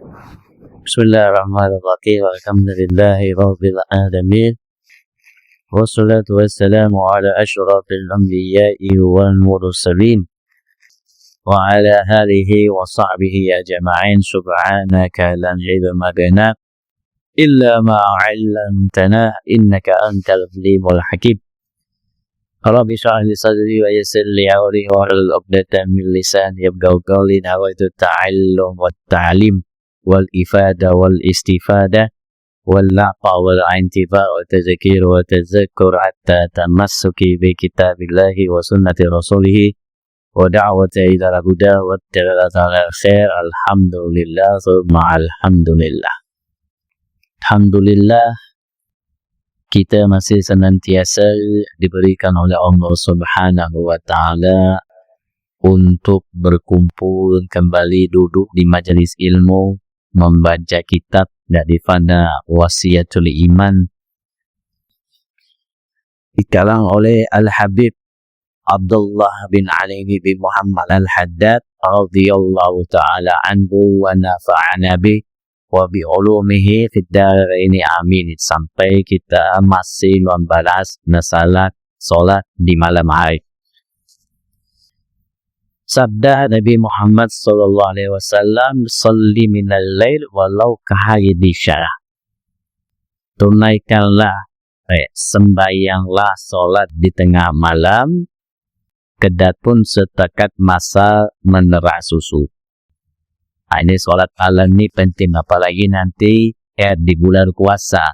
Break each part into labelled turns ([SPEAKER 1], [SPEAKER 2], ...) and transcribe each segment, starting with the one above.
[SPEAKER 1] Bismillahirrahmanirrahim. Alhamdulillahi Rabbil Alamin. Wassalatu wassalamu ala ashrafil anbiya'i wal mursalin wa ala alihi wa sahbihi ajma'in. Subhanaka la ilma lana illa ma 'allamtana innaka antal alimul hakim. Rabbi shrah li sadri wa yassir li amri wahlul 'uqdatam min lisani yafqahu qawli. Nawaitu ta'allum wat ta'lim wal ifada wal istifada wal laqa wal intifa wa tazkir wa tazakkur hatta tamassuki bi kitabillahi wa sunnati rasulih wa da'wati ila huda wa tilawata ala khair. Alhamdulillah summa alhamdulillah. Alhamdulillah, kita masih senantiasa diberikan oleh Allah Subhanahu wa taala untuk berkumpul kembali duduk di majelis ilmu, membaca kitab daripada Wasiatul Iman dikarang oleh Al-Habib Abdullah bin Ali bin Muhammad Al-Haddad radhiyallahu ta'ala anhu wa nafa'ana bi wa bi ulumihi fid darain amin. Sampai kita masih membahas masalah solat di malam hari. Sabda Nabi Muhammad sallallahu alaihi wasallam, "Shalli minal lail walau kahaydi syarah." Tunaikanlah, sembahyanglah solat di tengah malam, kedapun setakat masa menerah susu. Ini solat malam ini penting, apalagi nanti di bulan puasa.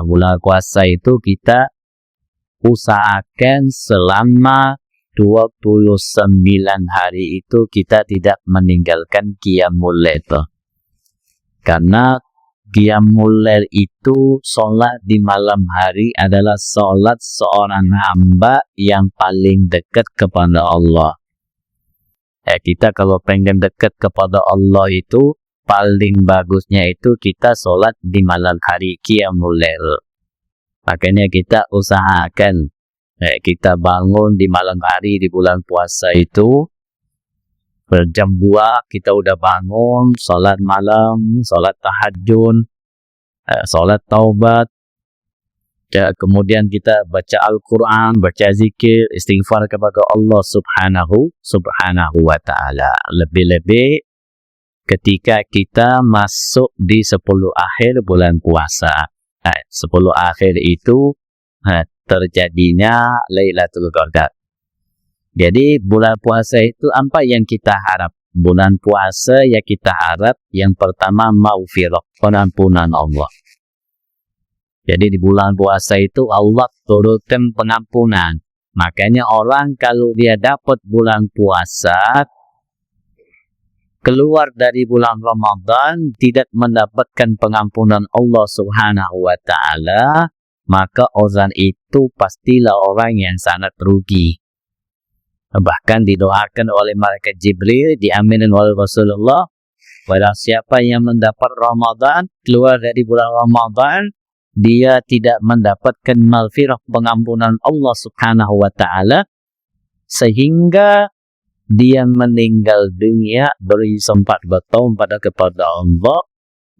[SPEAKER 1] Bulan puasa itu kita usahakan selama 29 hari itu kita tidak meninggalkan qiyamul lail. Karena qiyamul lail itu solat di malam hari adalah solat seorang hamba yang paling dekat kepada Allah. Kita kalau pengen dekat kepada Allah itu paling bagusnya itu kita solat di malam hari qiyamul lail. Makanya kita usahakan kita bangun di malam hari di bulan puasa itu jam 2 kita udah bangun, salat malam, salat tahajud, salat taubat, kemudian kita baca Al-Quran, baca zikir, istighfar kepada Allah subhanahu wa ta'ala. Lebih-lebih ketika kita masuk di 10 akhir bulan puasa. 10 akhir itu terjadinya Lailatul Qadar. Jadi bulan puasa itu apa yang kita harap? Bulan puasa yang kita harap yang pertama maghfirah, pengampunan Allah. Jadi di bulan puasa itu Allah turunkan pengampunan. Makanya orang kalau dia dapat bulan puasa keluar dari bulan Ramadan tidak mendapatkan pengampunan Allah Subhanahu wa ta'ala, maka orang itu pastilah orang yang sangat rugi. Bahkan didoakan oleh malaikat Jibril, diaminin oleh Rasulullah, barang siapa yang mendapat Ramadan, keluar dari bulan Ramadan, dia tidak mendapatkan maghfirah, pengampunan Allah Subhanahu wa ta'ala, sehingga dia meninggal dunia beri sempat bertaubat kepada Allah,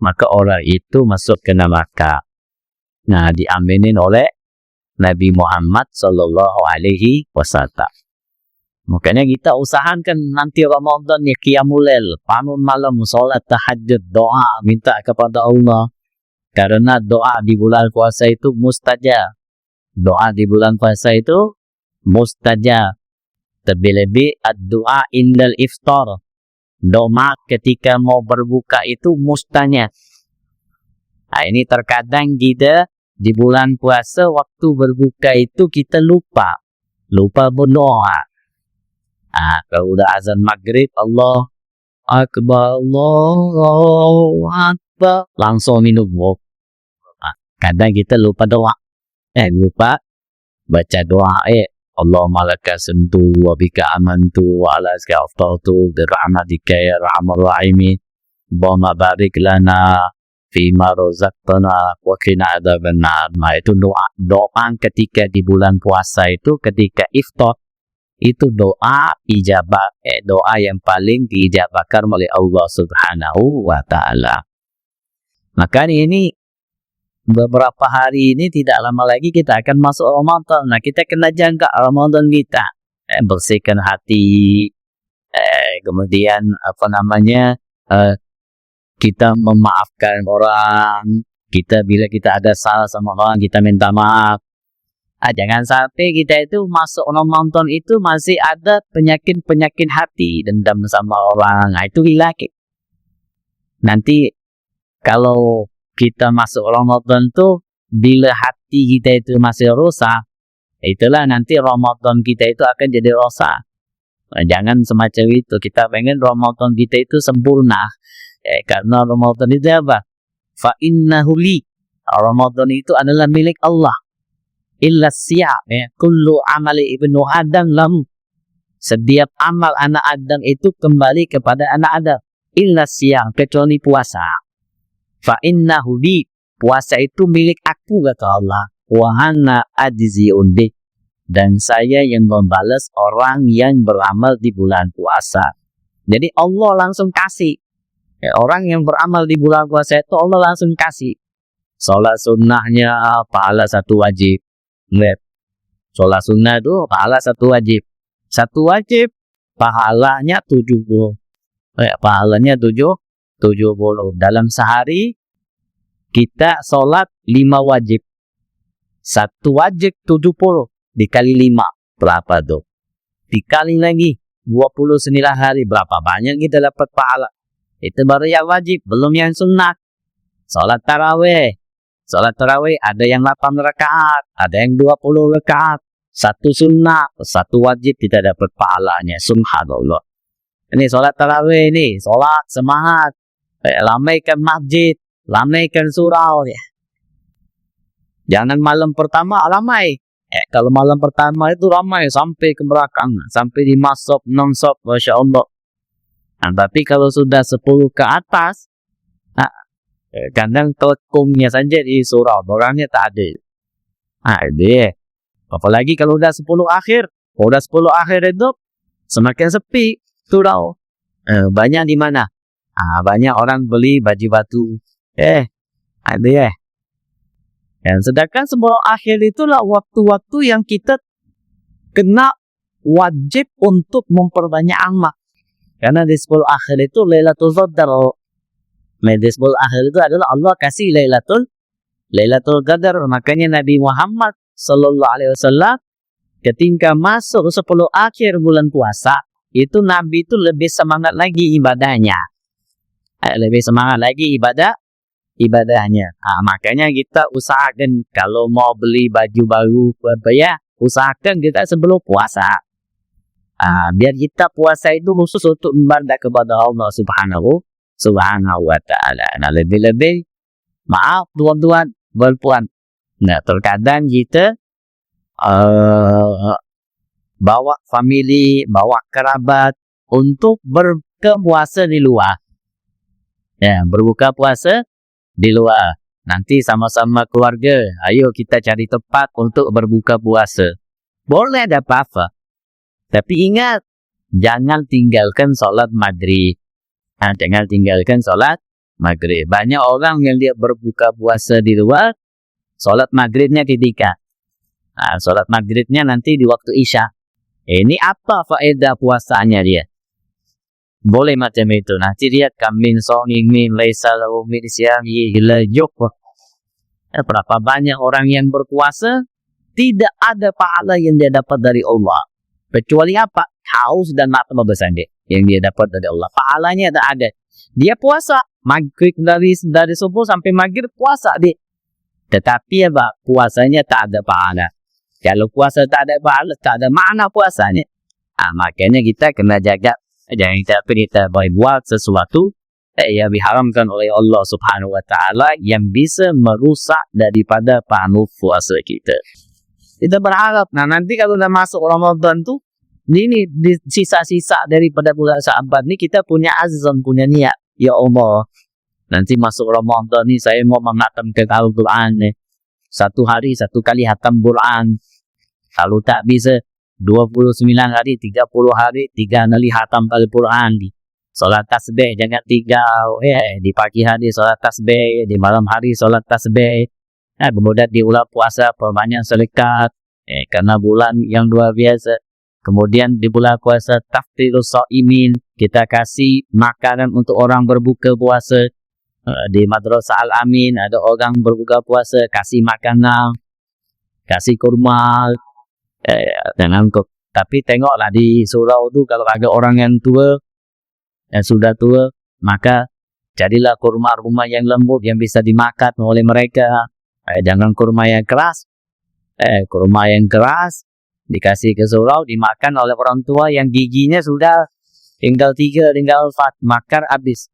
[SPEAKER 1] maka orang itu masuk ke neraka. Nah, diaminin oleh Nabi Muhammad sallallahu alaihi wasallam. Makanya kita usahakan nanti Ramadan ya qiyamul lail, bangun malam, salat tahajud, doa, minta kepada Allah. Karena doa di bulan puasa itu mustajab. Doa di bulan puasa itu mustajab. Terlebih ad-du'a indal iftar. Doa ketika mau berbuka itu mustajab. Nah, ini terkadang kita di bulan puasa waktu berbuka itu kita lupa berdoa. Kalau udah azan maghrib, Allah Akbar, Allahu Akbar, langsung minum. Kadang kita lupa doa. Lupa baca doa. Allahumma laka sentu wa bika amantu wa ala azka aftartu bi rahmatika ya arhamar rahimin. Allahumma barik lana fima razaqtana wa qina adzabannar. Itu doa ketika di bulan puasa itu ketika iftar. itu doa ijabah, doa yang paling diijabahkan oleh Allah Subhanahu wa Ta'ala. Maka ini beberapa hari ini tidak lama lagi kita akan masuk Ramadan. Nah, kita kena jaga Ramadan kita, bersihkan hati, kemudian kita memaafkan orang. Kita bila kita ada salah sama orang, kita minta maaf. Jangan sampai kita itu masuk Ramadan itu masih ada penyakit hati, dendam sama orang. Itu hilang. Nanti kalau kita masuk Ramadan tuh, bila hati kita itu masih rusak, itulah nanti Ramadan kita itu akan jadi rusak. Jangan semacam itu. Kita pengen Ramadan kita itu sempurna. Karena Ramadan itu apa? Fa innahu li. Ramadan itu adalah milik Allah. Illa siyam, kullu amali ibnu Adam lahu. Setiap amal anak Adam itu kembali kepada anak Adam. Illa siyam, kecuali puasa. Fa innahu li. Puasa itu milik aku, kata Allah. Wa ana ajzi'un bih. Dan saya yang membalas orang yang beramal di bulan puasa. Jadi Allah langsung kasih. Orang yang beramal di bulan puasa itu Allah langsung kasih. Sholat sunnahnya pahala 1 wajib. Sholat sunnah itu pahala 1 wajib. 1 wajib pahalanya 70. Pahalanya 70. Dalam sehari kita sholat 5 wajib. 1 wajib 70 dikali 5 berapa tuh? Dikali lagi 29 hari, berapa banyak kita dapat pahala? Itu baru yang wajib, belum yang sunnah. Sholat tarawih. Sholat tarawih ada yang 8 rakaat, ada yang 20 rakaat. 1 sunnah, 1 wajib kita dapat pahalanya. Subhanallah. Ini sholat tarawih ini, sholat semangat. Lamaikan masjid, lamaikan surau. Jangan malam pertama ramai. Kalau malam pertama itu ramai sampai ke belakang, sampai di masuk non-stop, Masya Allah. Tapi kalau sudah 10 ke atas, kadang telkomnya saja di surau, orangnya tak ada. Apalagi kalau udah 10 akhir, udah 10 akhir itu semakin sepi surau. Banyak di mana? Banyak orang beli baju batu. Dan sedangkan 10 akhir itulah waktu-waktu yang kita kena wajib untuk memperbanyak amal. Karena di 10 akhir itu Lailatul Qadar. Di 10 akhir itu adalah Allah kasih Lailatul Qadar. Makanya Nabi Muhammad sallallahu alaihi wasallam ketika masuk 10 akhir bulan puasa, itu Nabi itu lebih semangat lagi ibadahnya. Lebih semangat lagi ibadahnya. Makanya kita usahakan kalau mau beli baju baru, usahakan kita sebelum puasa. Biar kita puasa itu khusus untuk ibadah kepada Allah Subhanahu wa Ta'ala. Nah, lebih-lebih maaf tuan-tuan, berpuan. Nah, terkadang kita bawa family, bawa kerabat untuk berbuka puasa di luar. Berbuka puasa di luar. Nanti sama-sama keluarga, ayo kita cari tempat untuk berbuka puasa. Boleh, ada apa-apa. Tapi ingat, jangan tinggalkan sholat maghrib. Jangan tinggalkan sholat maghrib. Banyak orang yang dia berbuka puasa di luar, sholat maghribnya ketika. Sholat maghribnya nanti di waktu isya. Ini apa faedah puasanya dia? Boleh macam itu. Nanti lihat kamin songing min laisa lahu min siyami illa jukwa. Berapa banyak orang yang berpuasa tidak ada pahala yang dia dapat dari Allah. Kecuali apa? Haus dan mata membesan dia yang dia dapat dari Allah. Pahalanya tak ada. Dia puasa maghrib dari subuh sampai maghrib puasa dia. Tetapi apa? Puasanya tak ada pahala. Kalau puasa tak ada pahala, tak ada makna puasanya. Makanya kita kena jaga. Jangan kita buat sesuatu yang diharamkan oleh Allah Subhanahu wa Ta'ala yang bisa merusak daripada pahala puasa kita. Kita berharap, nanti kalau sudah masuk Ramadan tuh, ini di sisa-sisa daripada bulan Sya'ban ini kita punya azam, punya niat. Ya Allah, nanti masuk Ramadan ini saya mau menghatamkan Al-Quran nih. 1 hari 1 kali hatam Quran. Kalau tak bisa, 29 hari, 30 hari, 3 kali hatam Al-Quran. Solat tasbih jangan 3, di pagi hari solat tasbih, di malam hari solat tasbih. Kemudian di bulan puasa perbanyak sedekah, karena bulan yang luar biasa. Kemudian di bulan puasa taftirus shaimin, kita kasih makanan untuk orang berbuka puasa. Di Madrasah Al-Amin ada orang berbuka puasa, kasih makanan, kasih kurma, tapi tengoklah di surau tu kalau ada orang yang tua, yang sudah tua, maka jadilah kurma yang lembut yang bisa dimakan oleh mereka. Jangan kurma yang keras. Kurma yang keras dikasih ke surau, dimakan oleh orang tua yang giginya sudah tinggal 3, tinggal 4, makan habis.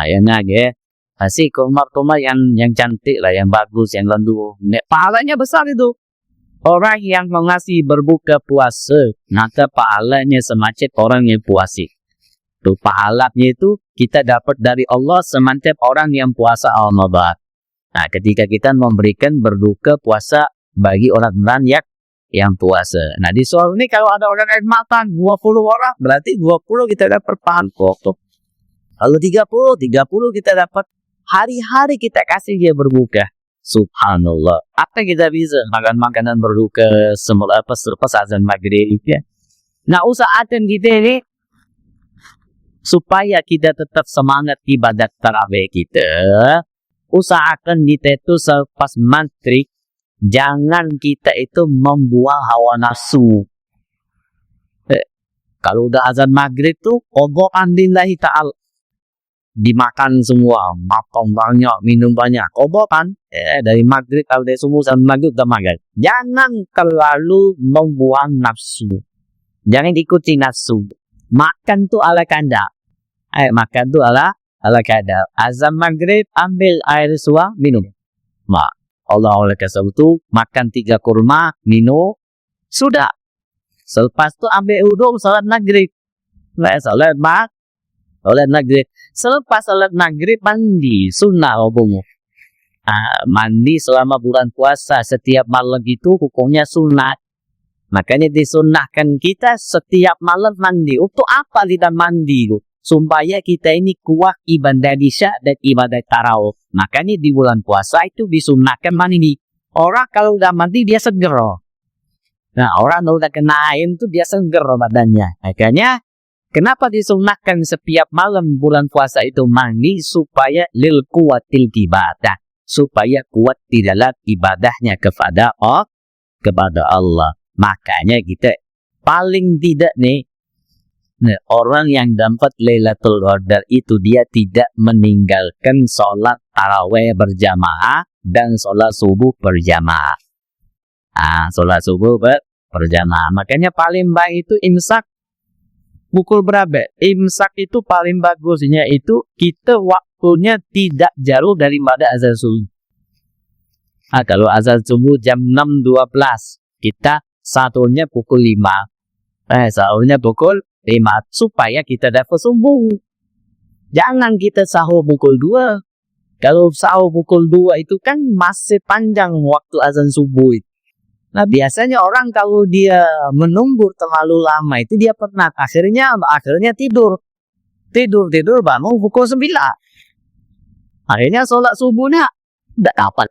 [SPEAKER 1] Yang lagi kasih kurma yang cantik lah, yang bagus, yang lendu. Pahalanya besar itu. Orang yang mengasih berbuka puasa, maka pahalanya semacam orang yang puasa. Itu pahalanya itu kita dapat dari Allah semacam orang yang puasa Ramadan. Ketika kita memberikan berbuka puasa bagi orang-orang yang puasa. Di soal ini kalau ada orang yang makan 20 orang, berarti 20 kita dapat pahala pokok. Kalau 30 kita dapat hari-hari kita kasih dia berbuka. Subhanallah. Apa kita bisa makan makanan berbuka selepas azan maghrib ya? Usahakan kita ini supaya kita tetap semangat ibadat tarawih kita. Usahakan kita itu selepas maghrib jangan kita itu membuang hawa nafsu. Kalau udah azan maghrib tuh qobokan lillahi ta'ala, dimakan semua, makan banyak, minum banyak, qobokan dari maghrib kalau dari subuh sampai maghrib udah makan. Jangan terlalu membuang nafsu, jangan ikuti nafsu. Makan tuh ala kadar. Makan tuh ala kadar. Azan maghrib ambil air suam, minum. Allah oleh kasih itu makan 3 kurma, minum, sudah. Selepas itu ambil uduk salat maghrib. Salat maghrib. Selepas salat maghrib mandi, sunnah hukumnya. Mandi selama bulan puasa setiap malam itu hukumnya sunnah. Makanya disunnahkan kita setiap malam mandi. Untuk apa kita mandi itu? Supaya kita ini kuat ibadah isya dan ibadah tarawih. Makanya di bulan puasa itu disunnahkan mandi. Orang kalau udah mandi dia seger. Orang kalau udah kena air itu dia seger badannya. Makanya kenapa disunnahkan setiap malam bulan puasa itu mandi? Supaya lil kuatil ibadah. Supaya kuat di dalam ibadahnya kepada Allah. Makanya kita paling tidak nih, orang yang dapat Lailatul Qadar itu dia tidak meninggalkan sholat tarawih berjamaah dan sholat subuh berjamaah. Sholat subuh berjamaah. Makanya paling baik itu imsak pukul berapa? Imsak itu paling bagusnya itu kita waktunya tidak jauh daripada azan subuh. Kalau azan subuh jam 6.12, kita sahurnya pukul 5. Sahurnya pukul 5 supaya kita dapat subuh. Jangan kita sahur pukul 2. Kalau sahur pukul 2 itu kan masih panjang waktu azan subuh. Biasanya orang kalau dia menunggu terlalu lama itu dia penat. Akhirnya tidur bangun pukul 9. Akhirnya sholat subuhnya tidak dapat.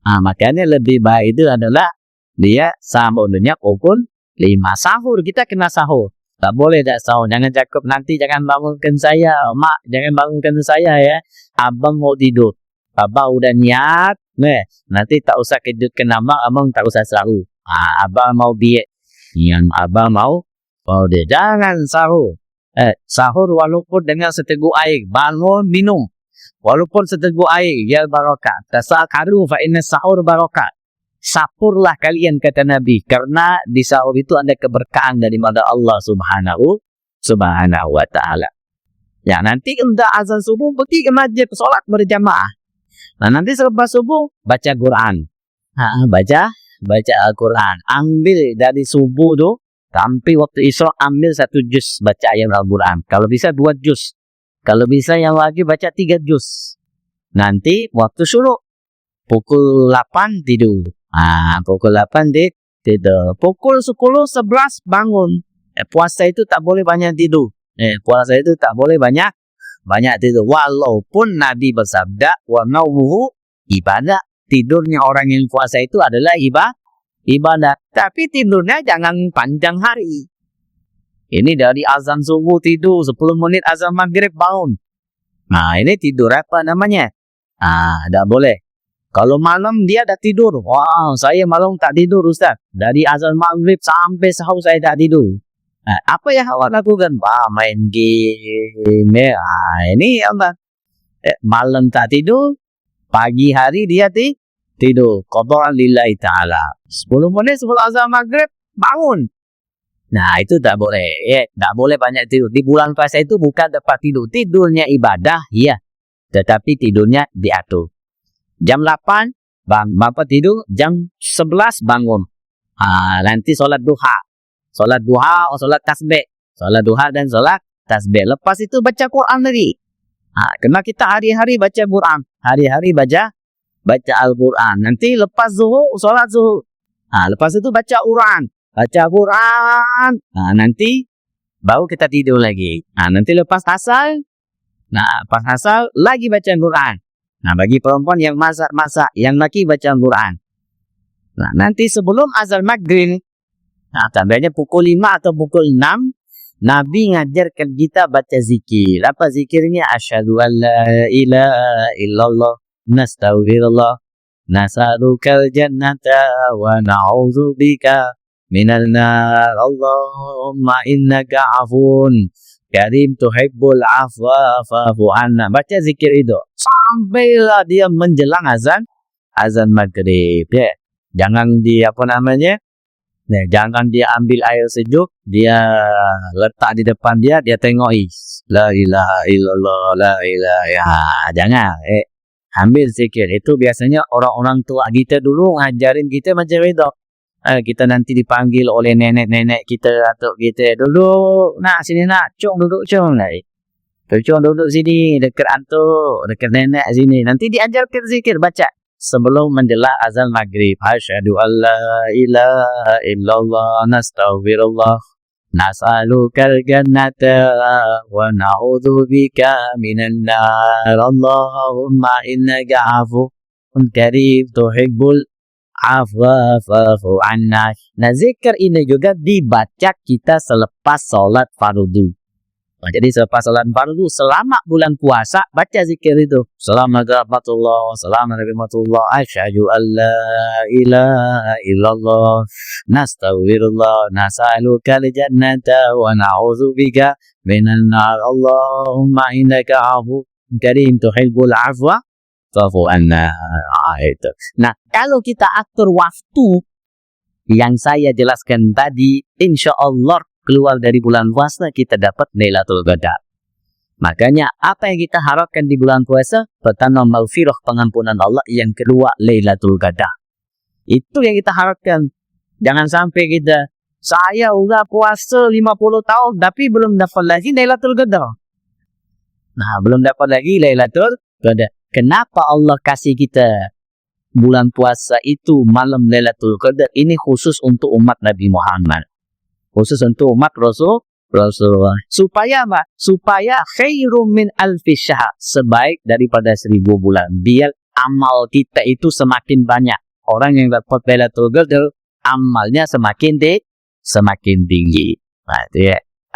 [SPEAKER 1] Makanya lebih baik itu adalah dia sahurnya pukul 5. Sahur, kita kena sahur. Tak boleh tak sahur. Jangan cakap nanti jangan bangunkan saya. Mak, jangan bangunkan saya ya. Abang mau tidur. Abang udah niat. Nanti tak usah kejutkan abang tak usah sahur. Abang mau diet. Yang abang mau dia. Jangan sahur. Sahur walaupun dengan seteguk air. Bangun, minum. Walaupun seteguk air, ya barakah. Tasakaru fa inna sahur barakah. Sahurlah kalian kata Nabi, karena di sahur itu ada keberkahan daripada Allah Subhanahu wa taala. Ya, nanti udah azan subuh pergi ke masjid salat berjamaah. Nanti selepas subuh baca Quran. Baca Al-Quran. Ambil dari subuh tuh sampai waktu Isra ambil 1 juz baca ayat Al-Quran. Kalau bisa 2 juz. Kalau bisa yang lagi baca 3 juz. Nanti waktu syuruk pukul 8 tidur. Pukul 8 tidur. Pukul 10, 11 bangun. Puasa itu tak boleh banyak tidur. Puasa itu tak boleh banyak tidur. Walaupun Nabi bersabda, wa naumuhu ibadah. Tidurnya orang yang puasa itu adalah ibadah. Tapi tidurnya jangan panjang hari. Ini dari azan subuh tidur, 10 menit azan maghrib bangun. Nah, ini tidur apa namanya? Tak boleh. Kalau malam dia dah tidur. Wow, saya malam tak tidur Ustaz. Dari azan maghrib sampai sahur saya tak tidur. Apa yang awak lakukan? Main game. Ini apa? Malam tak tidur, pagi hari dia tidur. Qada'an lillahi ta'ala. 10 menit sebelum azan maghrib, bangun. Nah, itu tak boleh. Tak boleh banyak tidur. Di bulan puasa itu bukan dapat tidur. Tidurnya ibadah, ya. Tetapi tidurnya diatur. Jam 8, Bapak tidur. Jam 11 bangun. Nanti solat duha. Solat duha, solat tasbih. Solat duha dan solat tasbih. Lepas itu baca Quran lagi. Kena kita hari-hari baca Quran. Hari-hari baca Al-Quran. Nanti lepas zuhur, solat zuhur. Lepas itu baca Quran. Baca Quran. Nanti baru kita tidur lagi. Nanti lepas asar. Pas asar lagi baca Quran. Bagi perempuan yang masak-masak, yang laki baca Quran. Nanti sebelum azan maghrib, tandanya pukul 5 atau pukul 6, Nabi ngajarkan kita baca zikir. Apa zikirnya? Asyhadu an la ilaha illallah, nastaghfirullah, nas'alukal jannata wa na'udzubika minal nar. Allahumma innaka afun karim tuhibbul afwa fa'fu anna. Baca zikir itu sampailah dia menjelang azan maghrib. Jangan jangan dia ambil air sejuk, dia letak di depan dia tengok la ilaha illallah, la ilaha. Jangan. Ambil zikir. Itu biasanya orang-orang tua kita dulu ngajarin kita macam itu. Kita nanti dipanggil oleh nenek-nenek kita atau kita dulu. Sini nak, cung duduk cung lah. Cung duduk sini dekat antuk, dekat nenek sini. Nanti diajarkan zikir baca sebelum menjelang azan maghrib. Asyhadu an la ilaha illallah, nastaghfirullah, nas'alukal jannata wa na'udzubika minan nar. Allahumma innaka afuwwun karim tuhibbul afwa fa'fu anna. Zikir ini juga dibaca kita selepas solat fardu. Jadi selepas salat fardu selama bulan puasa baca zikir itu. Assalamualaikum warahmatullahi asyhadu an la ilaha illallah, nastaghfirullah, nas'alukal jannata wa na'udzubika minan nar. Allahumma innaka afuwwun karim tuhibbul afwa fa'fu anna. Kalau kita atur waktu yang saya jelaskan tadi, insyaallah keluar dari bulan puasa kita dapat Lailatul Qadar. Makanya apa yang kita harapkan di bulan puasa? Pertama, maghfirah, pengampunan Allah. Yang kedua, Lailatul Qadar. Itu yang kita harapkan. Jangan sampai saya udah puasa 50 tahun tapi belum dapat lagi Lailatul Qadar. Belum dapat lagi Lailatul Qadar. Kenapa Allah kasih kita bulan puasa itu malam Lailatul Qadar? Ini khusus untuk umat Nabi Muhammad. Khusus untuk umat Rasulullah. Supaya apa? Supaya khairum min alfi syahr. Sebaik daripada 1000 bulan. Biar amal kita itu semakin banyak. Orang yang dapat Lailatul Qadar, amalnya semakin tinggi.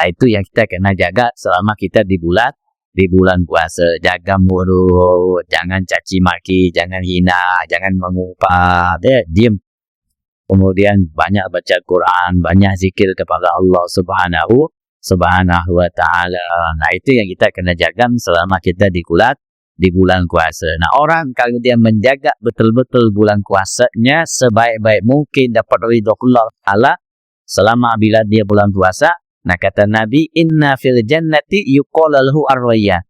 [SPEAKER 1] Itu yang kita kena jaga selama kita di bulan puasa. Jaga mulut, jangan caci maki, jangan hina, jangan mengumpat. Diam. Kemudian banyak baca Quran, banyak zikir kepada Allah Subhanahu wa ta'ala. Itu yang kita kena jaga selama kita di bulan puasa. Orang kalau dia menjaga betul-betul bulan puasanya sebaik-baik mungkin dapat ridha Allah Ta'ala selama bila dia bulan puasa. Kata Nabi, inna fil jannati yuqala lahu ar-rayyan.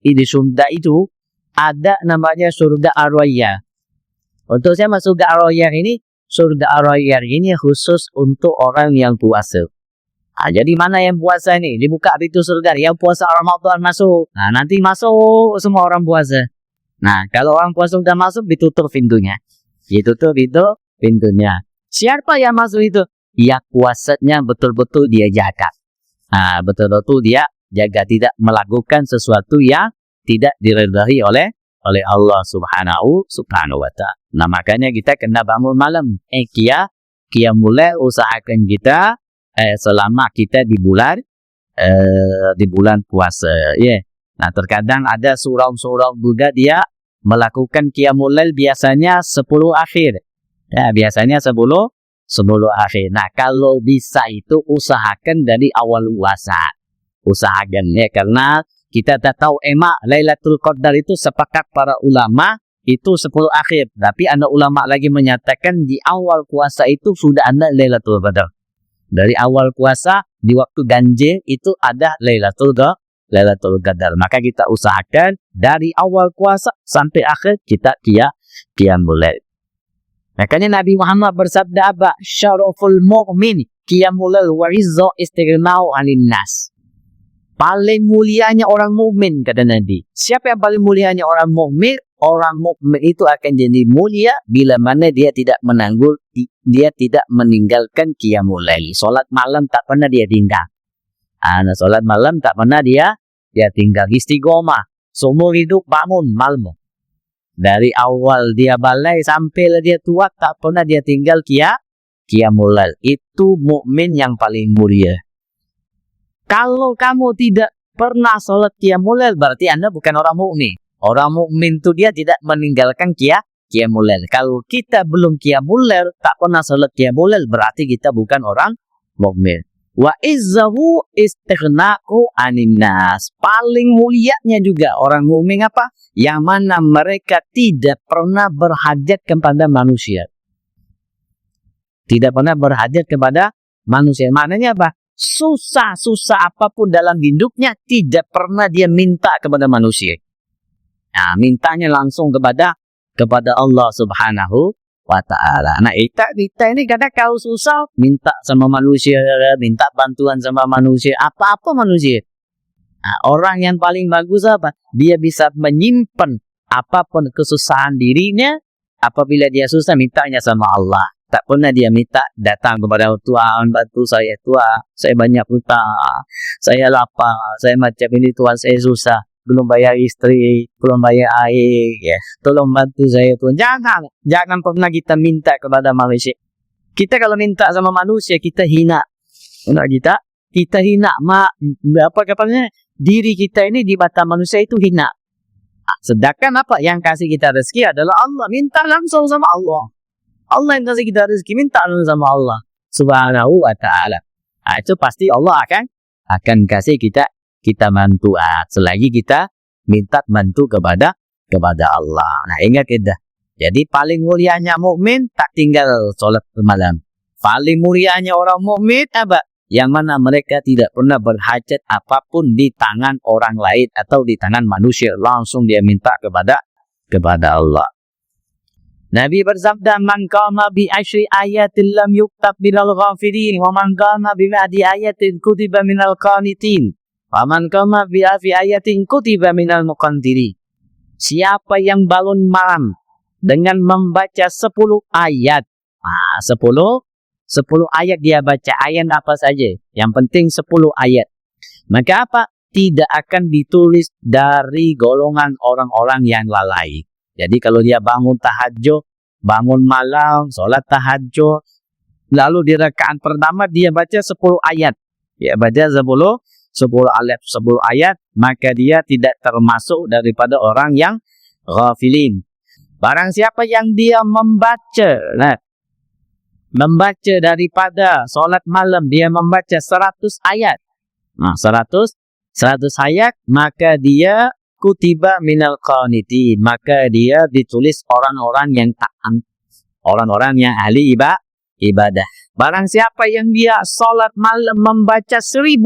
[SPEAKER 1] Di surga itu ada namanya surga ar-rayyan. Untuk saya masuk surga ar-rayyan ini, surga ar-rayyan ini khusus untuk orang yang puasa. Jadi mana yang puasa ini? Dibuka pintu surga. Yang puasa Ramadan masuk. Nanti masuk semua orang puasa. Kalau orang puasa sudah masuk, ditutup pintunya. Ditutup pintunya. Siapa yang masuk itu? Yang puasanya betul-betul dia jaga. Betul-betul dia jaga, tidak melakukan sesuatu yang tidak diridhai oleh Allah subhanahu wa ta'ala. Nah, makanya kita kena bangun malam. Qiyamul lail usahakan kita selama kita di bulan puasa. Nah, terkadang ada surau-surau juga dia melakukan qiyamul lail biasanya 10 akhir. Biasanya 10 akhir. Nah, kalau bisa itu usahakan dari awal puasa. Usahakan karena kita tak tahu emak Lailatul Qadar itu sepakat para ulama itu 10 akhir. Tapi ada ulama lagi menyatakan di awal puasa itu sudah ada Lailatul Qadar. Dari awal puasa di waktu ganjil itu ada Lailatul Qadar. Maka kita usahakan dari awal puasa sampai akhir kita qiyamul lail. Makanya Nabi Muhammad bersabda apa? Syaraful mu'min qiyamul lail wa izza istighna'u 'anil nas. Paling mulianya orang mukmin, kata Nabi. Siapa yang paling mulianya orang mukmin? Orang mukmin itu akan jadi mulia bila mana dia tidak meninggalkan qiyamul lail. Solat malam tak pernah dia tinggal. Solat malam tak pernah dia tinggal. Istiqomah. Seumur hidup bangun malam. Dari awal dia balai sampai dia tua tak pernah dia tinggal qiyamul lail. Itu mukmin yang paling mulia. Kalau kamu tidak pernah sholat qiyamul lail, berarti Anda bukan orang mukmin. Orang mukmin itu dia tidak meninggalkan qiyamul lail. Kalau kita belum qiyamul lail, tak pernah sholat qiyamul lail, berarti kita bukan orang mukmin. Wa izzahu istighna'u 'anil nas. Paling mulianya juga orang mukmin apa? Yang mana mereka tidak pernah berhajat kepada manusia. Tidak pernah berhajat kepada manusia. Maknanya apa? Susah apapun dalam hidupnya tidak pernah dia minta kepada manusia. Mintanya langsung kepada Allah subhanahu wa ta'ala. Nah, kita ini kadang kalau susah minta sama manusia, minta bantuan sama manusia, apa-apa manusia. Orang yang paling bagus apa? Dia bisa menyimpan apapun kesusahan dirinya, apabila dia susah mintanya sama Allah. Tak pernah dia minta datang kepada Tuhan, bantu saya Tuhan, saya banyak hutang, saya lapar, saya macam ini Tuhan, saya susah, belum bayar istri, belum bayar air, tolong bantu saya Tuhan. Jangan pernah kita minta kepada manusia. Kita kalau minta sama manusia kita hina. Kita hina. Apa katanya? Diri kita ini di mata manusia itu hina. Sedangkan apa yang kasih kita rezeki adalah Allah. Minta langsung sama Allah. Allah yang kasih kita rezeki, minta sama Allah subhanahu wa ta'ala. Itu pasti Allah akan kasih kita bantu. Selagi kita minta bantu kepada Allah. Nah, ingat kita. Jadi paling mulianya mukmin tak tinggal solat malam. Paling mulianya orang mukmin apa? Yang mana mereka tidak pernah berhajat apapun di tangan orang lain atau di tangan manusia. Langsung dia minta kepada Allah. Nabi bersabda, "Man qama bi asyri ayatin lam yuktab minal ghafirin, wa man qama bi ma'di ayatin kutiba minal qanitin, wa man qama bi alfi ayatin kutiba minal muqantirin." Siapa yang bangun malam dengan membaca 10 ayat. 10 ayat dia baca, ayat apa saja. Yang penting 10 ayat. Maka apa? Tidak akan ditulis dari golongan orang-orang yang lalai. Jadi kalau dia bangun tahajud, bangun malam, sholat tahajud, lalu di rakaat pertama dia baca 10 ayat. Dia baca 10 ayat, maka dia tidak termasuk daripada orang yang ghafilin. Barang siapa yang dia membaca daripada sholat malam, dia membaca 100 ayat. 100 ayat, maka dia kutiba minal qanitin, maka dia ditulis orang-orang yang taat, orang-orang yang ahli ibadah. Barang siapa yang dia salat malam membaca 1000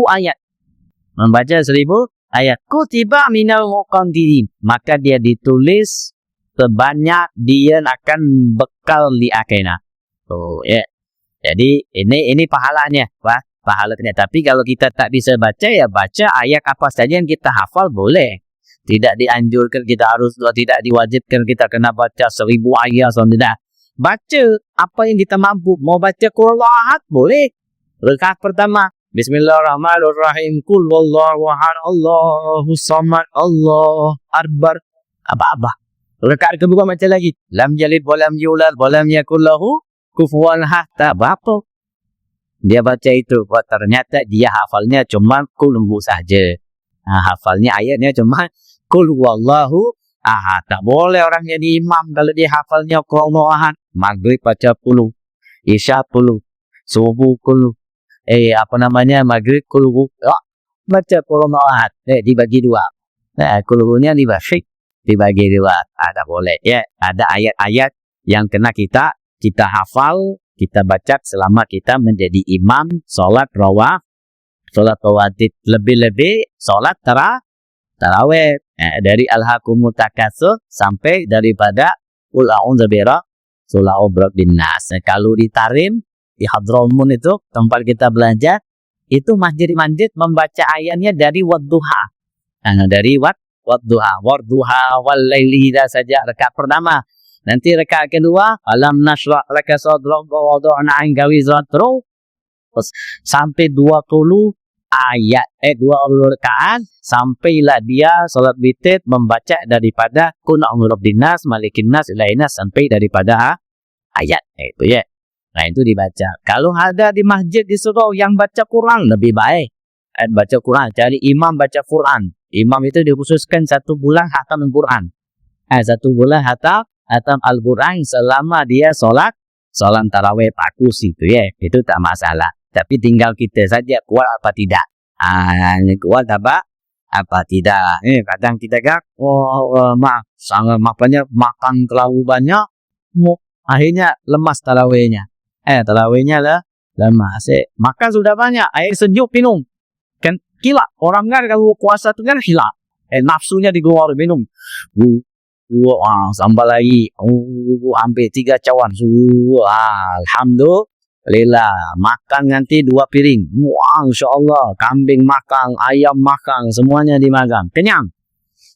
[SPEAKER 1] ayat, kutiba minal muqantirin, maka dia ditulis sebanyak dia akan bekal di akhirat. Jadi ini pahalanya, pahalanya. Tapi kalau kita tak bisa baca, ya baca ayat apa saja yang kita hafal boleh. Tidak dianjurkan kita harus, tidak diwajibkan kita kena baca 1000 ayat. Tidak. baca apa yang kita mampu. Mau baca Qul Ahad boleh. Rakaat pertama, Bismillahirrahmanirrahim. Qul wallahu ahad, Allahus samad, Allah akbar. Apa-apa. Rakaat kedua macam lagi. Lam yalid wa lam yulad wa lam yakul lahu kufuwan ahad. Tak apa. Dia baca itu. Ternyata dia hafalnya cuma Qul saja. Hafalnya ayatnya cuma Qul wallahu ahad. Tak boleh orang jadi imam kalau dia hafalnya Qul wallahu ahad. Maghrib baca 10. Isya 10. Subuh 10. Maghrib Qul baca Qul wallahu ahad. Dibagi dua. Qul-nya dibagi dua. Ada boleh. Ya, ada ayat-ayat yang kena kita hafal, kita baca selama kita menjadi imam salat rawatib, lebih-lebih salat tarawih. Dari Alhaakumut Takatsur sampai daripada Qul a'udzu birabbin nas. Kalau di Tarim, di Hadramun itu tempat kita belajar, itu masjid membaca ayatnya dari wadduha. Dari wadduha wal laili saja rakaat pertama. Nanti rakaat kedua, alam nashrah laka sadrak wa wada'na 'anka wizrak, sampai 20 ayat 20 rakaat, sampailah dia salat witir membaca daripada Qul a'udzu birabbin nas, malikin nas, ilahin nas, sampai daripada ayat itu ya. Nah, itu dibaca. Kalau ada di masjid di surau yang baca Quran, lebih baik. Baca Quran, cari imam baca Quran. Imam itu dikhususkan 1 bulan hatam Al-Quran. 1 bulan hatam Al-Quran selama dia solat tarawih pakus itu ya. Itu tak masalah. Tapi tinggal kita saja kuat apa tidak. Kuat apa tidak. Kadang kita sangat makan terlalu banyak, akhirnya lemas tarawihnya. Tarawihnya lah lemas. Makan sudah banyak, air sejuk minum. Kan gila, orang kan kalau puasa tu kan gila. Nafsunya dikeluar minum. Sambal lagi. Hampir 3 cawan. Alhamdulillah. Makan nanti 2 piring. InsyaAllah. Kambing makan, ayam makan, semuanya dimakan. Kenyang.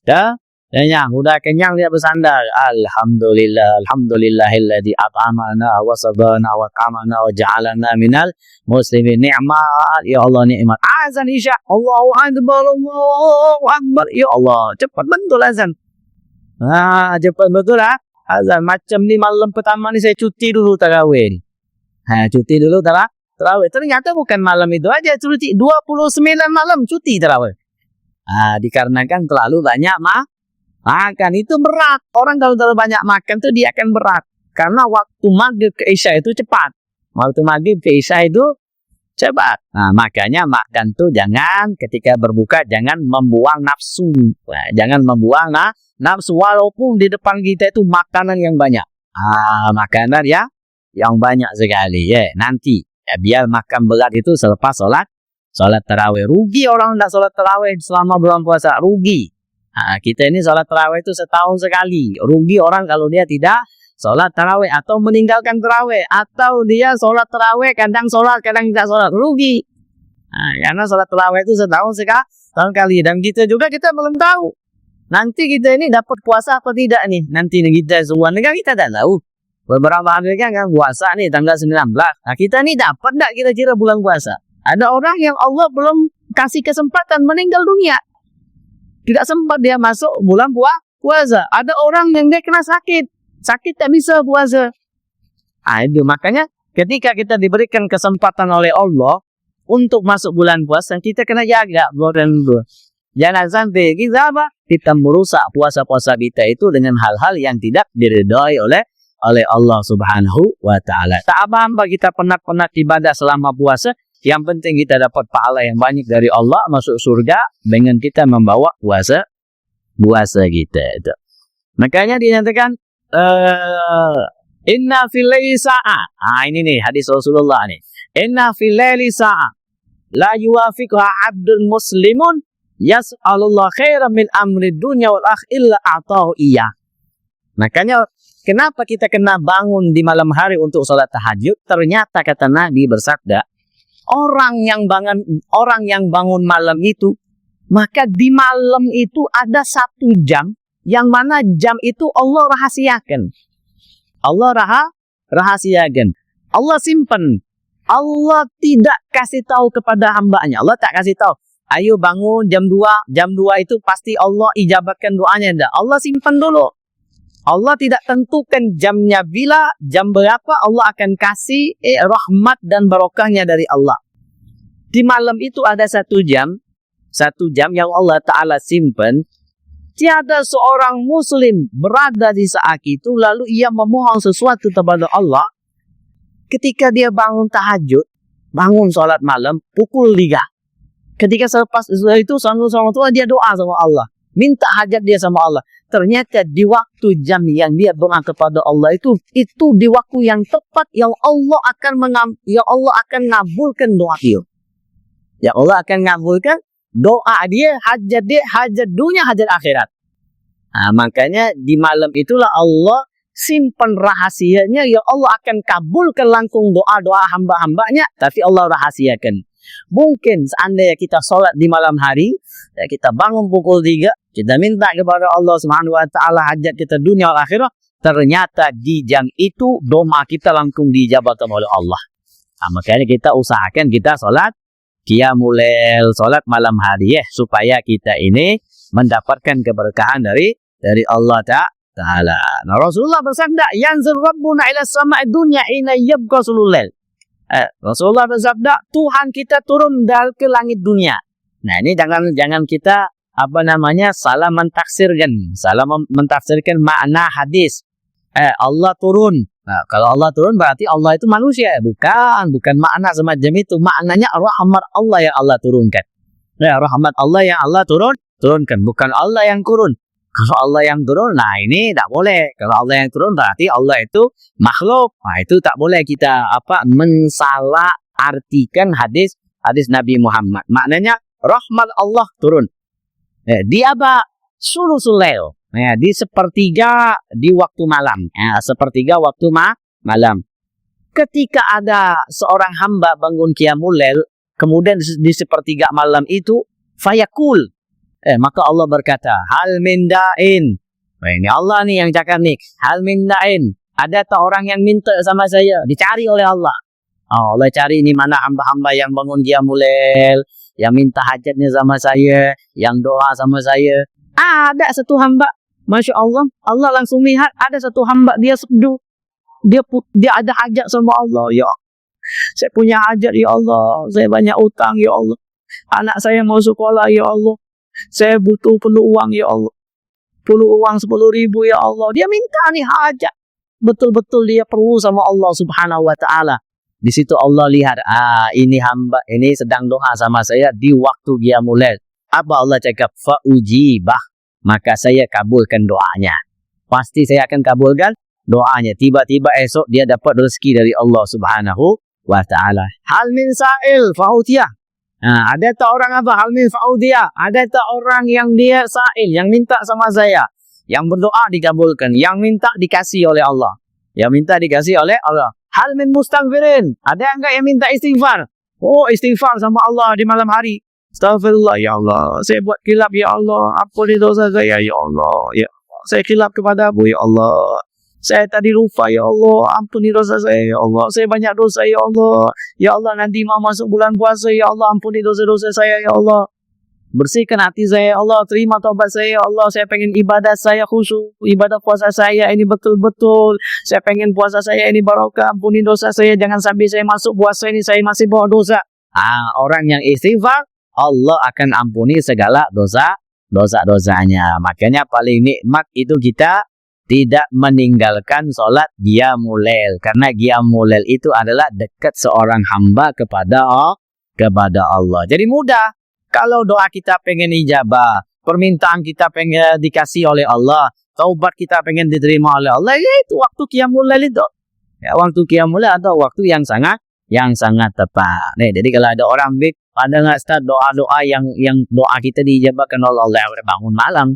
[SPEAKER 1] Dah? Kenyang. Udah kenyang dia bersandar. Alhamdulillah. Alhamdulillahilladzi at'amana wa sabana wa qamana wa ja'alana minal muslimin. Ni'mat. Ya Allah, nikmat. Azan isya. Allahu akbar. Allahu akbar. Ya Allah. Cepat betul azan. Cepat betul azan. Macam ni malam pertama ni saya cuti dulu tarawih ni. Cuti dulu tarawih. Ternyata bukan malam itu aja cuti. 29 malam cuti tarawih. Dikarenakan terlalu banyak makan. Itu berat. Orang kalau terlalu banyak makan tu dia akan berat. Karena waktu maghrib ke isya itu cepat. Waktu maghrib ke isya itu cepat. Makanya makan tu jangan, ketika berbuka jangan membuang nafsu. Jangan membuang nafsu walaupun di depan kita itu makanan yang banyak. Makanan yang banyak sekali. Nanti biar makan berat itu selepas solat tarawih. Rugi orang tidak solat tarawih selama bulan puasa. Rugi. Kita ini solat tarawih itu setahun sekali. Rugi orang kalau dia tidak solat tarawih atau meninggalkan tarawih, atau dia solat tarawih kadang solat kadang tidak solat. Rugi. Karena solat tarawih itu setahun sekali. Dan kita juga belum tahu nanti kita ini dapat puasa apa tidak nih. Nanti kita semua negara kita tak tahu. Beberapa hari kan puasa nih tanggal 19. Kita ini dapat tak kira-kira bulan puasa? Ada orang yang Allah belum kasih kesempatan meninggal dunia. Tidak sempat dia masuk bulan puasa. Ada orang yang dia kena sakit tak bisa puasa. Itu makanya ketika kita diberikan kesempatan oleh Allah untuk masuk bulan puasa, kita kena jaga bulan itu. Jangan sampai kita merusak puasa-puasa kita itu dengan hal-hal yang tidak diridhai oleh Allah Subhanahu wa Ta'ala. Tak apa-apa kita penat-penat ibadah selama puasa. Yang penting kita dapat pahala yang banyak dari Allah, masuk surga dengan kita membawa puasa kita itu. Makanya dinyatakan inna fil laili sa'ah. Ini nih hadis Rasulullah nih. Inna fil laili sa'ah la yuwafiquha 'abdun muslimun yas'alullah khairan min amri dunya wal akhirah illa a'tahu iya. Makanya kenapa kita kena bangun di malam hari untuk salat tahajud? Ternyata kata Nabi bersabda, orang yang bangun malam itu, maka di malam itu ada 1 jam yang mana jam itu Allah rahasiakan. Allah rahasiakan. Allah simpan. Allah tidak kasih tahu kepada hambanya. Allah tak kasih tahu. Ayo bangun jam 2. Jam 2 itu pasti Allah ijabahkan doanya. Dah. Allah simpan dulu. Allah tidak tentukan jamnya bila, jam berapa Allah akan kasih rahmat dan barokahnya dari Allah. Di malam itu ada satu jam yang Allah Ta'ala simpan. Tiada seorang muslim berada di saat itu lalu ia memohon sesuatu kepada Allah. Ketika dia bangun tahajud, bangun solat malam, pukul 3. Ketika selepas itu sama dia doa sama Allah. Minta hajat dia sama Allah. Ternyata di waktu jam yang dia doa kepada Allah itu di waktu yang tepat yang Allah akan ngabulkan doa dia. Ya Allah akan ngabulkan doa dia, hajat dunia, hajat akhirat. Nah, makanya di malam itulah Allah simpan rahasianya. Ya Allah akan kabulkan langsung doa-doa hamba-hambanya. Tapi Allah rahasiakan. Mungkin seandainya kita sholat di malam hari, ya kita bangun pukul 3, kita minta kepada Allah Subhanahu Wa Taala hajat kita dunia dan akhirat. Ternyata di jam itu doa kita langsung dijawab oleh Allah. Nah, makanya kita usahakan kita sholat qiyamul lail, salat malam hari supaya kita ini mendapatkan keberkahan dari Allah Ta'ala. Nah, Rasulullah bersabda, yanzil rabbuna ila sama'i dunya ina yabqa sulul lail. Rasulullah bersabda, Tuhan kita turun ke langit dunia. Nah, ini jangan kita salah mentafsirkan makna hadis. Allah turun. Nah, kalau Allah turun berarti Allah itu manusia. Bukan makna semacam itu. Maknanya rahmat Allah yang Allah turunkan. Ya, rahmat Allah yang Allah turunkan. Bukan Allah yang turun. Kalau Allah yang turun, nah ini tak boleh. Kalau Allah yang turun berarti Allah itu makhluk. Nah, itu tak boleh kita mensalah artikan hadis Nabi Muhammad. Maknanya rahmat Allah turun. Di sulusul lail. Ya, di sepertiga di waktu malam. Ya, sepertiga waktu malam. Ketika ada seorang hamba bangun qiyamul lail, kemudian di sepertiga malam itu, fayakul. Maka Allah berkata, hal min da'in. Nah, ini Allah nih yang cakap nih. Hal min da'in. Ada tak orang yang minta sama saya? Dicari oleh Allah. Oh, Allah cari ini mana hamba-hamba yang bangun qiyamul lail, yang minta hajatnya sama saya, yang doa sama saya. Ada satu hamba. Masya Allah, Allah langsung lihat ada satu hamba dia seduh. Dia ada hajat sama Allah. Ya, saya punya hajat ya Allah. Saya banyak utang ya Allah. Anak saya mau sekolah ya Allah. Saya perlu uang ya Allah. Perlu uang 10.000 ya Allah. Dia minta nih hajat. Betul-betul dia perlu sama Allah Subhanahu Wa Taala. Di situ Allah lihat, ini hamba ini sedang doa sama saya di waktu qiyamul lail. Apa Allah cakap? Fa'ujibah. Maka saya kabulkan doanya. Pasti saya akan kabulkan doanya. Tiba-tiba esok dia dapat rezeki dari Allah Subhanahu Wa Taala. Hal min sa'il fa'utiyah. Ada tak orang apa? Hal min fa'utiyah. Ada tak orang yang dia sa'il, yang minta sama saya, yang berdoa dikabulkan, yang minta dikasih oleh Allah, yang minta dikasih oleh Allah. Hal min mustaghfirin. Ada enggak yang minta istighfar? Oh, istighfar sama Allah di malam hari. Astaghfirullah ya Allah, saya buat khilaf ya Allah, ampuni dosa saya ya Allah, ya Allah. Saya khilaf kepadamu ya Allah. Saya tadi lupa ya Allah, ampuni dosa saya ya Allah. Saya banyak dosa ya Allah. Ya Allah, nanti mau masuk bulan puasa ya Allah, ampuni dosa-dosa saya ya Allah. Bersihkan hati saya ya Allah, terima taubat saya ya Allah. Saya pengen ibadah saya khusyuk, ibadah puasa saya ini betul-betul. Saya pengen puasa saya ini barokah, ampuni dosa saya. Jangan sampai saya masuk puasa ini saya masih bawa dosa. Orang yang istighfar, Allah akan ampuni segala dosa-dosanya. Makanya paling nikmat itu kita tidak meninggalkan sholat qiyamul lail. Karena qiyamul lail itu adalah dekat seorang hamba kepada Allah. Jadi mudah. Kalau doa kita pengen ijabah, permintaan kita pengen dikasih oleh Allah, taubat kita pengen diterima oleh Allah, ya itu waktu qiyamul lail itu. Ya, waktu qiyamul lail atau waktu yang sangat tepat. Jadi kalau ada orang ada nggak Ustaz doa-doa yang doa kita dijabahkan oleh Allah, bangun malam,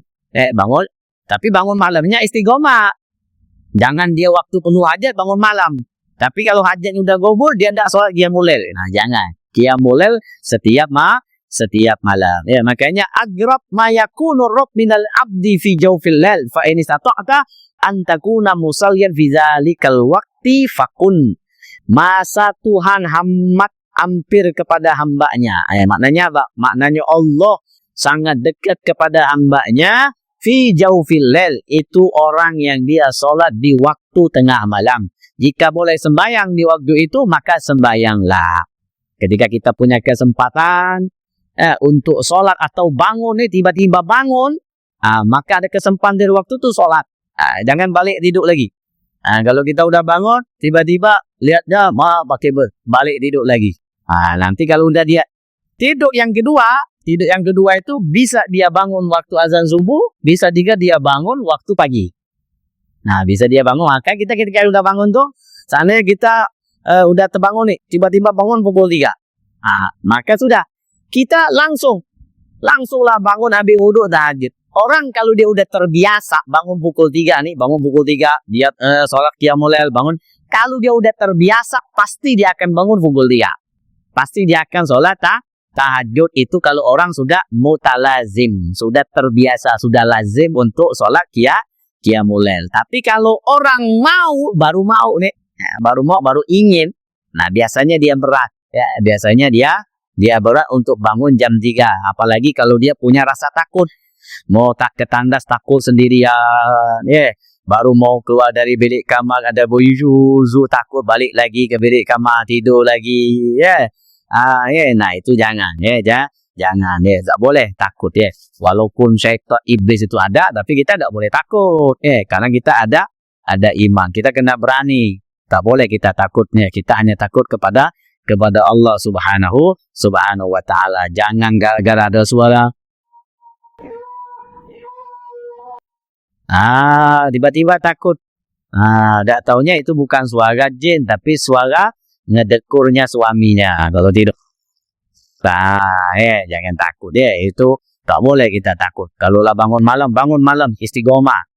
[SPEAKER 1] bangun, tapi bangun malamnya istiqomah. Jangan dia waktu penuh hajat bangun malam. Tapi kalau hajatnya udah gobul, dia tidak sholat qiyamul lail. Nah, jangan. Qiyamul lail setiap malam. Ya, makanya agrab ma yakunu rabb minal abdi fi jawfil lail fa in istata'ta an takuna musalliyan fi dzalikal waqti wakti fakun. Masa Tuhan hampir kepada hambanya. Maknanya apa? Maknanya Allah sangat dekat kepada hambanya. Fi jawfil lail, itu orang yang dia solat di waktu tengah malam. Jika boleh sembahyang di waktu itu, maka sembahyanglah. Ketika kita punya kesempatan untuk solat atau bangun nih, tiba-tiba bangun, maka ada kesempatan dari waktu itu solat. Jangan balik tidur lagi. Kalau kita udah bangun, tiba-tiba lihatnya pakai balik tidur lagi. Nanti kalau udah dia tidur yang kedua itu bisa dia bangun waktu azan subuh, bisa juga dia bangun waktu pagi. Bisa dia bangun, maka kita ketika udah bangun tuh, seandainya kita udah terbangun nih, tiba-tiba bangun pukul 3. Maka sudah, kita langsunglah bangun habis wudhu tahajud. Orang kalau dia udah terbiasa bangun pukul 3 nih, dia sholat qiyamul lail, bangun. Kalau dia udah terbiasa, pasti dia akan bangun pukul 3. Pasti dia akan sholat tahajud itu kalau orang sudah mutalazim, sudah terbiasa, sudah lazim untuk sholat qiyamul lail. Tapi kalau orang baru ingin, biasanya dia berat. Biasanya dia berat untuk bangun jam 3. Apalagi kalau dia punya rasa takut. Mau tak ke tandas takut sendirian, baru mau keluar dari bilik kamar ada buyu, takut balik lagi ke bilik kamar tidur lagi, nah itu jangan, jangan, tak boleh takut, walaupun syaitan iblis itu ada, tapi kita tak boleh takut, karena kita ada iman, kita kena berani, tak boleh kita takutnya, kita hanya takut kepada Allah subhanahu wa ta'ala. Jangan gara-gara ada suara tiba-tiba takut. Tak taunya itu bukan suara jin, tapi suara ngedekurnya suaminya. Kalau tidak, jangan takut. Itu tak boleh kita takut. Kalau lah bangun malam, istiqomah.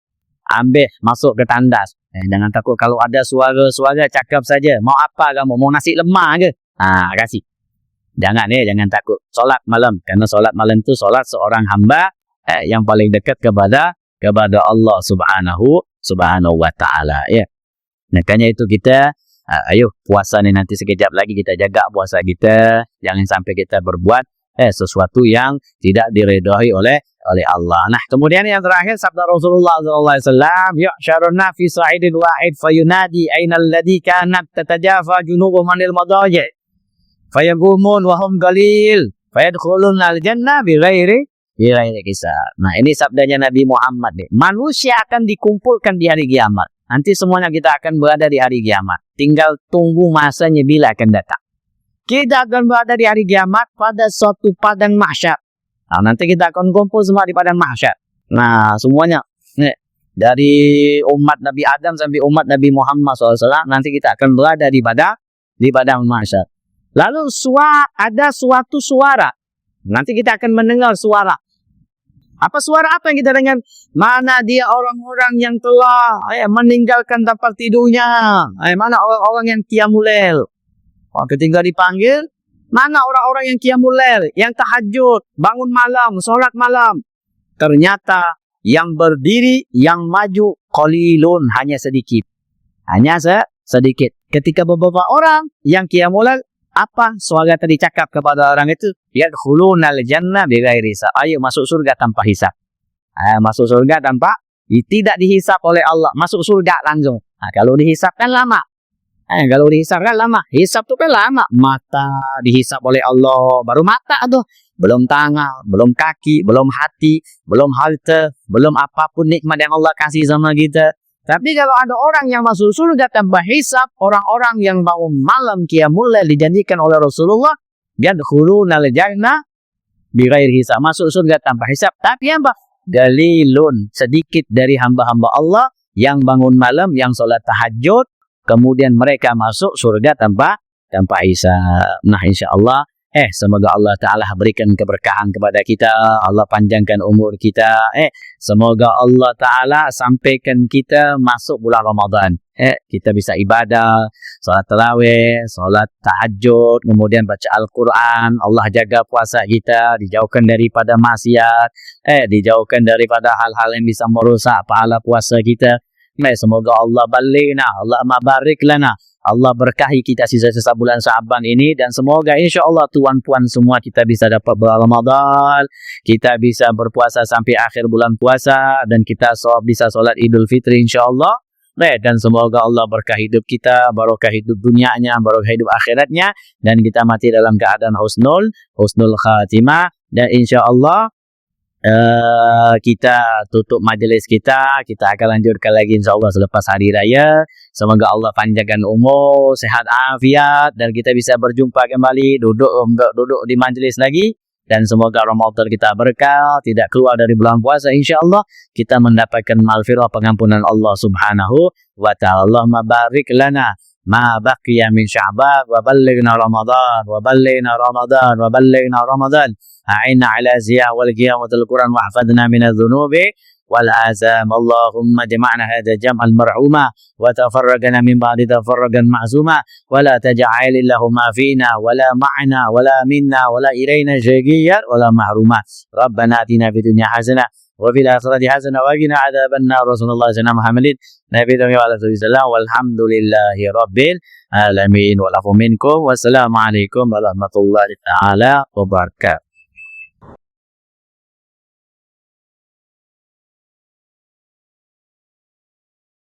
[SPEAKER 1] Ambil, masuk ke tandas. Jangan takut kalau ada suara cakap saja. Mau apa kamu? Mau nasi lemak ke? Kasih. Jangan takut. Solat malam. Karena solat malam itu solat seorang hamba yang paling dekat kepada Allah subhanahu wa ta'ala. Makanya itu kita ayo puasa ni nanti sekejap lagi kita jaga puasa kita, jangan sampai kita berbuat sesuatu yang tidak diridhai oleh Allah. Nah, kemudian yang terakhir sabda Rasulullah sallallahu alaihi wasallam, yu'syarun fi sa'idil wa'id fayunadi ainal ladzi kanat tatajafa junubuhum 'anil madaji' fayaqumun wa hum qalil fayadkhuluna al-jannah bighairi kisah. Nah, ini sabdanya Nabi Muhammad nih. Manusia akan dikumpulkan di hari kiamat. Nanti semuanya kita akan berada di hari kiamat. Tinggal tunggu masanya bila akan datang. Kita akan berada di hari kiamat pada suatu padang mahsyar. Nanti kita akan kumpul semua di padang mahsyar. Nah, semuanya dari umat Nabi Adam sampai umat Nabi Muhammad SAW, nanti kita akan berada di padang mahsyar. Lalu ada suatu suara. Nanti kita akan mendengar suara. Suara apa yang kita dengar? Mana dia orang-orang yang telah meninggalkan tempat tidurnya? Mana orang-orang yang qiyamul lail? Ketika dipanggil, mana orang-orang yang qiyamul lail, yang tahajud, bangun malam, sholat malam? Ternyata yang berdiri, yang maju, qalilun, hanya sedikit. Hanya sedikit. Ketika beberapa orang yang qiyamul lail, apa suara tadi cakap kepada orang itu? Yadkhulunal jannah bighairi hisab. Ayo masuk surga tanpa hisab. Masuk surga tanpa tidak dihisab oleh Allah. Masuk surga langsung. Kalau dihisab kan lama. Hisab tu kan lama. Mata dihisab oleh Allah. Baru mata tuh. Belum tangan, belum kaki, belum hati, belum harta, belum apapun nikmat yang Allah kasih sama kita. Tapi kalau ada orang yang masuk surga tanpa hisab, orang-orang yang bangun malam qiyamul lail dijanjikan oleh Rasulullah, yadkhulunal jannah bighairi hisab, masuk surga tanpa hisab. Tapi apa? Dalilun, sedikit dari hamba-hamba Allah yang bangun malam, yang sholat tahajud, kemudian mereka masuk surga tanpa hisab. Nah, insyaallah semoga Allah Ta'ala berikan keberkahan kepada kita, Allah panjangkan umur kita, semoga Allah Ta'ala sampaikan kita masuk bulan Ramadan, kita bisa ibadah, salat tarawih, salat tahajud, kemudian baca Al-Quran, Allah jaga puasa kita, dijauhkan daripada maksiat, dijauhkan daripada hal-hal yang bisa merusak pahala puasa kita, Semoga Allah balikna, Allah mabarik lana, Allah berkahi kita sisa-sisa bulan Syaban ini, dan semoga insya-Allah tuan-puan semua kita bisa dapat Ramadan, kita bisa berpuasa sampai akhir bulan puasa, dan kita bisa solat Idul Fitri insya-Allah. Dan semoga Allah berkahi hidup kita, barokah hidup dunianya, barokah hidup akhiratnya, dan kita mati dalam keadaan husnul khatimah. Dan insya-Allah kita tutup majlis kita akan lanjutkan lagi insya-Allah selepas hari raya. Semoga Allah panjangkan umur, sehat afiat, dan kita bisa berjumpa kembali, duduk di majlis lagi, dan semoga Ramadan kita berkah, tidak keluar dari bulan puasa, insya-Allah kita mendapatkan maghfirah, pengampunan Allah Subhanahu wa ta'ala. Allahumma barik lana ma baqiya min Sya'ban wa ballighna Ramadan wa ballighna Ramadan wa ballighna Ramadan. A'inna ala ziyah wal qiyamatul Qur'an wahfadna minadh dhunubi wal azam. Allahumma jama'na hadha jam'al mar'uma wa tafarraqna min ba'di tafarraqan ma'zuma wa la taj'al illahumma fina wa la ma'na wa la minna wa la ilayna shaqiyyan wa la mahruma. Rabbana atina fid dunya hasanah wa fil akhirati hasanah wa qina adzaban nar. Rasulullah sallallahu alaihi wasallam Nabi sallallahu walhamdulillahi rabbil alamin. Wa lafu minkum wassalamu alaikum warahmatullahi taala wabarakatuh.